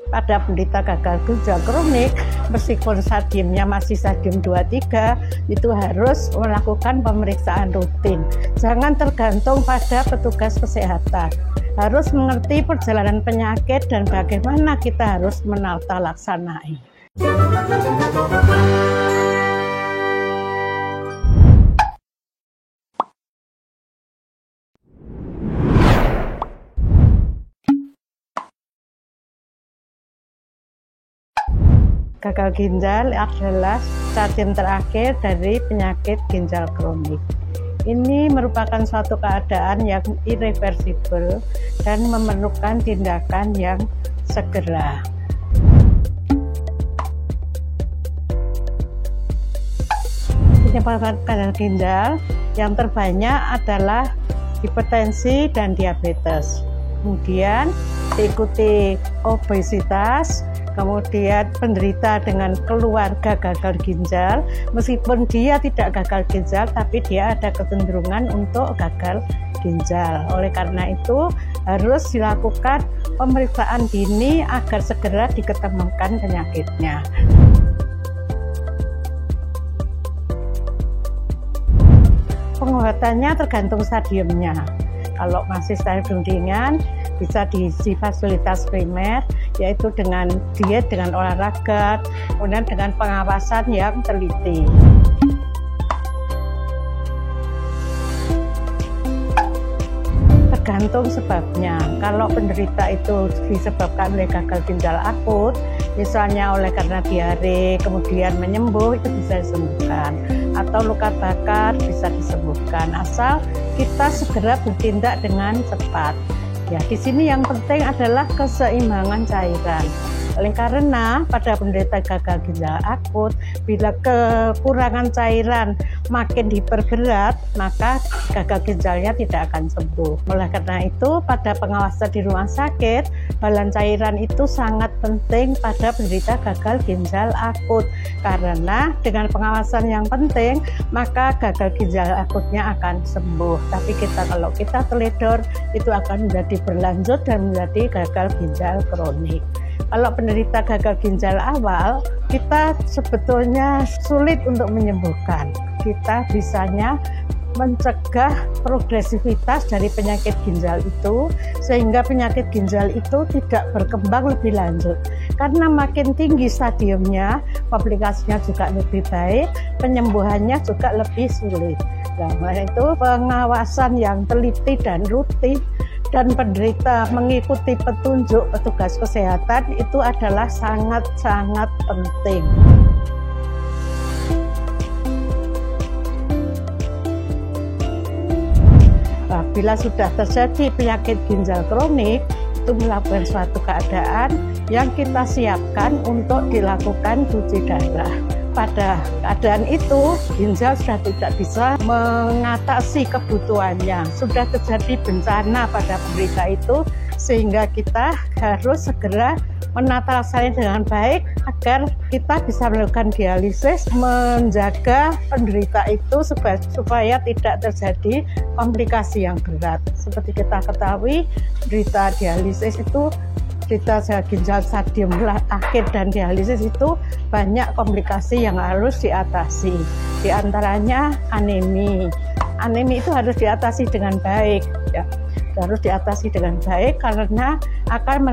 pada penderita gagal ginjal kronik, meskipun stadiumnya masih stadium 2-3, itu harus melakukan pemeriksaan rutin. Jangan tergantung pada petugas kesehatan. Harus mengerti perjalanan penyakit dan bagaimana kita harus menata laksanai. Gagal ginjal adalah stadium terakhir dari penyakit ginjal kronik. Ini merupakan suatu keadaan yang irreversibel dan memerlukan tindakan yang segera. Penyebab gagal ginjal yang terbanyak adalah hipertensi dan diabetes. Kemudian diikuti obesitas, kemudian penderita dengan keluarga gagal ginjal, meskipun dia tidak gagal ginjal, tapi dia ada kecenderungan untuk gagal ginjal. Oleh karena itu, harus dilakukan pemeriksaan dini agar segera diketemukan penyakitnya. Pengobatannya tergantung stadiumnya. Kalau masih stadium ringan, bisa diisi fasilitas primer, yaitu dengan diet, dengan olahraga, kemudian dengan pengawasan yang teliti. Tergantung sebabnya. Kalau penderita itu disebabkan oleh gagal ginjal akut, misalnya oleh karena diare, kemudian menyembuh, itu bisa disembuhkan. Atau luka bakar bisa disembuhkan, asal kita segera bertindak dengan cepat. Ya, di sini yang penting adalah keseimbangan cairan. Oleh karena pada penderita gagal ginjal akut, bila kekurangan cairan makin diperberat, maka gagal ginjalnya tidak akan sembuh. Oleh karena itu, pada pengawasan di rumah sakit, balan cairan itu sangat penting pada penderita gagal ginjal akut. Karena dengan pengawasan yang penting, maka gagal ginjal akutnya akan sembuh. Tapi kalau kita teledor, itu akan menjadi berlanjut dan menjadi gagal ginjal kronik. Kalau penderita gagal ginjal awal, kita sebetulnya sulit untuk menyembuhkan. Kita bisanya mencegah progresivitas dari penyakit ginjal itu, sehingga penyakit ginjal itu tidak berkembang lebih lanjut. Karena makin tinggi stadiumnya, komplikasinya juga lebih baik, penyembuhannya juga lebih sulit. Nah, itu pengawasan yang teliti dan rutin dan penderita mengikuti petunjuk petugas kesehatan itu adalah sangat-sangat penting. Nah, bila sudah terjadi penyakit ginjal kronik, itu melakukan suatu keadaan yang kita siapkan untuk dilakukan cuci darah. Pada keadaan itu, ginjal sudah tidak bisa mengatasi kebutuhannya. Sudah terjadi bencana pada penderita itu, sehingga kita harus segera menata laksananya dengan baik agar kita bisa melakukan dialisis, menjaga penderita itu supaya tidak terjadi komplikasi yang berat. Seperti kita ketahui, penderita dialisis itu, penderita ginjal stadium akhir dan dialisis itu banyak komplikasi yang harus diatasi. Di antaranya anemi. Anemi itu harus diatasi dengan baik, ya. Harus diatasi dengan baik karena akan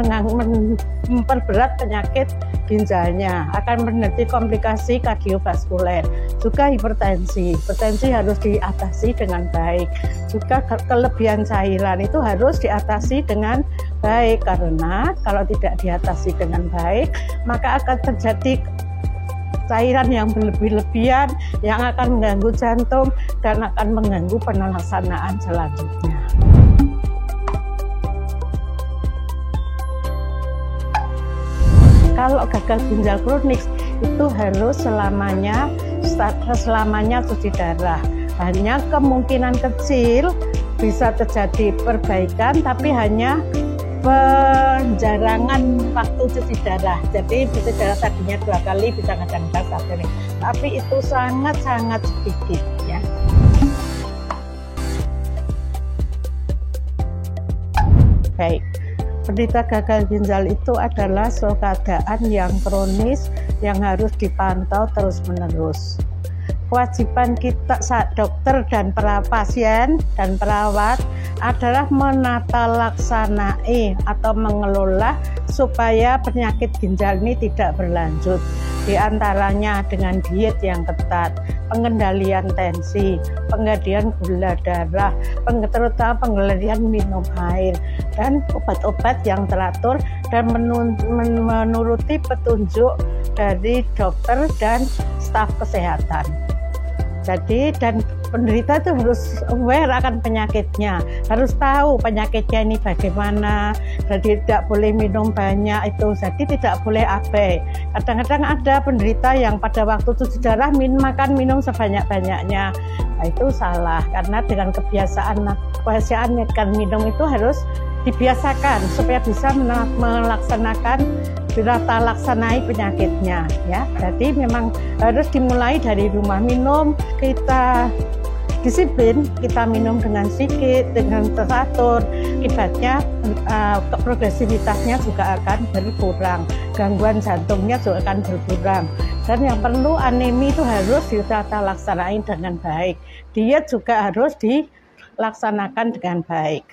memperberat penyakit ginjalnya, akan menjadi komplikasi kardiovaskuler. Juga hipertensi. Hipertensi harus diatasi dengan baik. Juga kelebihan cairan itu harus diatasi dengan baik, karena kalau tidak diatasi dengan baik, maka akan terjadi cairan yang berlebih-lebihan yang akan mengganggu jantung dan akan mengganggu pelaksanaan selanjutnya. Kalau gagal ginjal kronik itu harus selamanya cuci darah. Hanya kemungkinan kecil bisa terjadi perbaikan, tapi hanya penjarangan waktu cuci darah. Jadi cuci darah tadinya 2 kali bisa kadang-kadang 1 kali. Tapi itu sangat-sangat sedikit, ya. Baik. Penderita gagal ginjal itu adalah suatu keadaan yang kronis yang harus dipantau terus-menerus. Kewajiban kita saat dokter dan para pasien dan perawat adalah menata laksanai atau mengelola supaya penyakit ginjal ini tidak berlanjut. Di antaranya dengan diet yang ketat, pengendalian tensi, pengendalian gula darah, terutama pengendalian minum air, dan obat-obat yang teratur dan menuruti petunjuk dari dokter dan staf kesehatan. Jadi dan penderita itu harus aware akan penyakitnya, harus tahu penyakitnya ini bagaimana. Jadi tidak boleh minum banyak itu, jadi tidak boleh abai. Kadang-kadang ada penderita yang pada waktu cuci darah makan minum sebanyak-banyaknya. Nah, itu salah, karena dengan kebiasaan minum itu harus dibiasakan supaya bisa melaksanakan laksanai penyakitnya ya. Jadi memang harus dimulai dari rumah. Minum kita disiplin, kita minum dengan sedikit, dengan teratur, akibatnya progresivitasnya juga akan berkurang, gangguan jantungnya juga akan berkurang. Dan yang perlu, anemi itu harus ditata laksanain dengan baik, diet juga harus dilaksanakan dengan baik.